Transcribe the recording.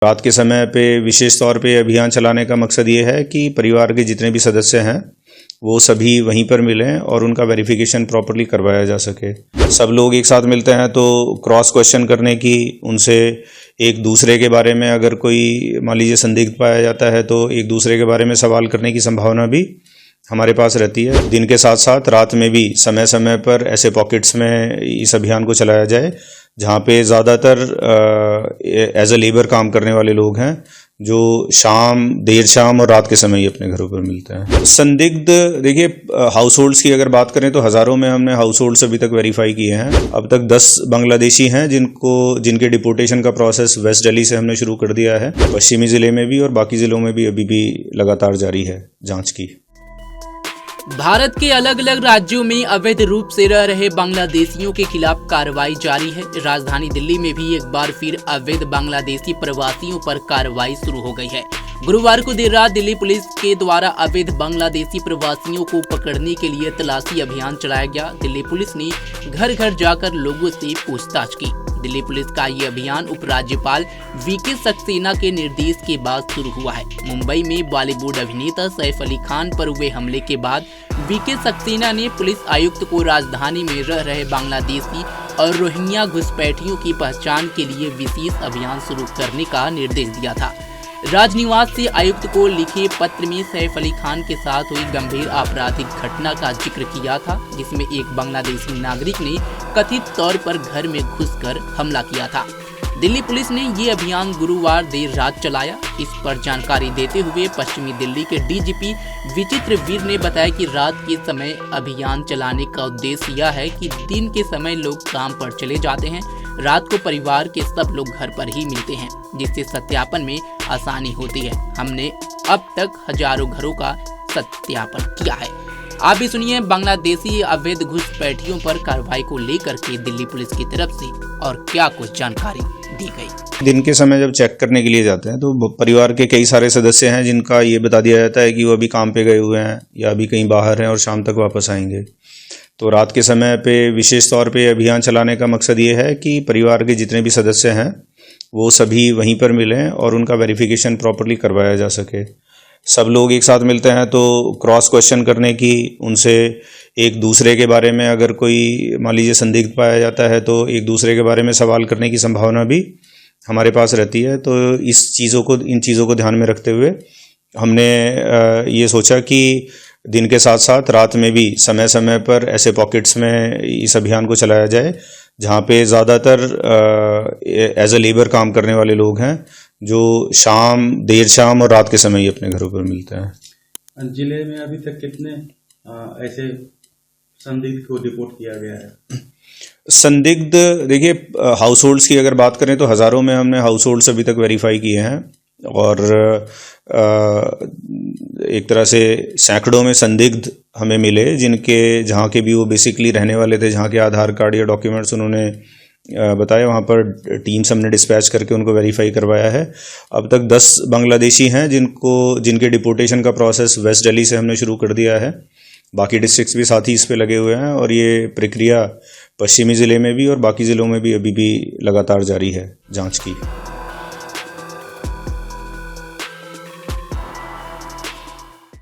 रात के समय पे विशेष तौर पे अभियान चलाने का मकसद ये है कि परिवार के जितने भी सदस्य हैं वो सभी वहीं पर मिलें और उनका वेरिफिकेशन प्रॉपर्ली करवाया जा सके। सब लोग एक साथ मिलते हैं तो क्रॉस क्वेश्चन करने की, उनसे एक दूसरे के बारे में अगर कोई मान लीजिए संदिग्ध पाया जाता है तो एक दूसरे के बारे में सवाल करने की संभावना भी हमारे पास रहती है। दिन के साथ साथ रात में भी समय समय पर ऐसे पॉकेट्स में इस अभियान को चलाया जाए जहाँ पे ज़्यादातर एज अ लेबर काम करने वाले लोग हैं जो देर शाम और रात के समय ही अपने घरों पर मिलते हैं। संदिग्ध देखिए, हाउस होल्ड्स की अगर बात करें तो हज़ारों में हमने हाउस होल्ड्स अभी तक वेरीफाई किए हैं। अब तक 10 बांग्लादेशी हैं जिनके डिपोर्टेशन का प्रोसेस वेस्ट दिल्ली से हमने शुरू कर दिया है। पश्चिमी ज़िले में भी और बाकी ज़िलों में भी अभी भी लगातार जारी है जाँच की। भारत के अलग अलग राज्यों में अवैध रूप से रह रहे बांग्लादेशियों के खिलाफ कार्रवाई जारी है। राजधानी दिल्ली में भी एक बार फिर अवैध बांग्लादेशी प्रवासियों पर कार्रवाई शुरू हो गई है। गुरुवार को देर रात दिल्ली पुलिस के द्वारा अवैध बांग्लादेशी प्रवासियों को पकड़ने के लिए तलाशी अभियान चलाया गया। दिल्ली पुलिस ने घर घर जाकर लोगों से पूछताछ की। दिल्ली पुलिस का ये अभियान उपराज्यपाल वीके सक्सेना के निर्देश के बाद शुरू हुआ है। मुंबई में बॉलीवुड अभिनेता सैफ अली खान पर हुए हमले के बाद वीके सक्सेना ने पुलिस आयुक्त को राजधानी में रह रहे बांग्लादेशी और रोहिंग्या घुसपैठियों की पहचान के लिए विशेष अभियान शुरू करने का निर्देश दिया था। राजनिवास से आयुक्त को लिखे पत्र में सैफ अली खान के साथ हुई गंभीर आपराधिक घटना का जिक्र किया था, जिसमें एक बांग्लादेशी नागरिक ने कथित तौर पर घर में घुसकर हमला किया था। दिल्ली पुलिस ने ये अभियान गुरुवार देर रात चलाया। इस पर जानकारी देते हुए पश्चिमी दिल्ली के डीजीपी विचित्र वीर ने बताया कि रात के समय अभियान चलाने का उद्देश्य यह है कि दिन के समय लोग काम पर चले जाते हैं, रात को परिवार के सब लोग घर पर ही मिलते हैं, जिससे सत्यापन में आसानी होती है। हमने अब तक हजारों घरों का सत्यापन किया है। आप भी सुनिए बांग्लादेशी अवैध घुसपैठियों पर कार्रवाई को लेकर के दिल्ली पुलिस की तरफ से और क्या कुछ जानकारी दी गई। दिन के समय जब चेक करने के लिए जाते हैं तो परिवार के कई सारे सदस्य हैं जिनका ये बता दिया जाता है कि वो अभी काम पे गए हुए हैं या अभी कहीं बाहर हैं और शाम तक वापस आएंगे। तो रात के समय पे विशेष तौर पे अभियान चलाने का मकसद ये है कि परिवार के जितने भी सदस्य हैं वो सभी वहीं पर मिलें और उनका वेरिफिकेशन प्रॉपर्ली करवाया जा सके। सब लोग एक साथ मिलते हैं तो क्रॉस क्वेश्चन करने की, उनसे एक दूसरे के बारे में अगर कोई मान लीजिए संदिग्ध पाया जाता है तो एक दूसरे के बारे में सवाल करने की संभावना भी हमारे पास रहती है। तो इन चीज़ों को ध्यान में रखते हुए हमने ये सोचा कि दिन के साथ साथ रात में भी समय समय पर ऐसे पॉकेट्स में इस अभियान को चलाया जाए जहाँ पे ज़्यादातर एज अ लेबर काम करने वाले लोग हैं जो देर शाम और रात के समय ही अपने घरों पर मिलते हैं। जिले में अभी तक कितने ऐसे संदिग्ध को रिपोर्ट किया गया है? संदिग्ध देखिए, हाउस होल्ड्स की अगर बात करें तो हज़ारों में हमने हाउस होल्ड्स अभी तक वेरीफाई किए हैं और एक तरह से सैकड़ों में संदिग्ध हमें मिले जहाँ के भी वो बेसिकली रहने वाले थे, जहाँ के आधार कार्ड या डॉक्यूमेंट्स उन्होंने बताया, वहाँ पर टीम्स हमने डिस्पैच करके उनको वेरीफाई करवाया है। अब तक 10 बांग्लादेशी हैं जिनके डिपोर्टेशन का प्रोसेस वेस्ट दिल्ली से हमने शुरू कर दिया है। बाकी डिस्ट्रिक्ट्स भी साथ ही इस पे लगे हुए हैं और ये प्रक्रिया पश्चिमी ज़िले में भी और बाकी ज़िलों में भी अभी भी लगातार जारी है जांच की।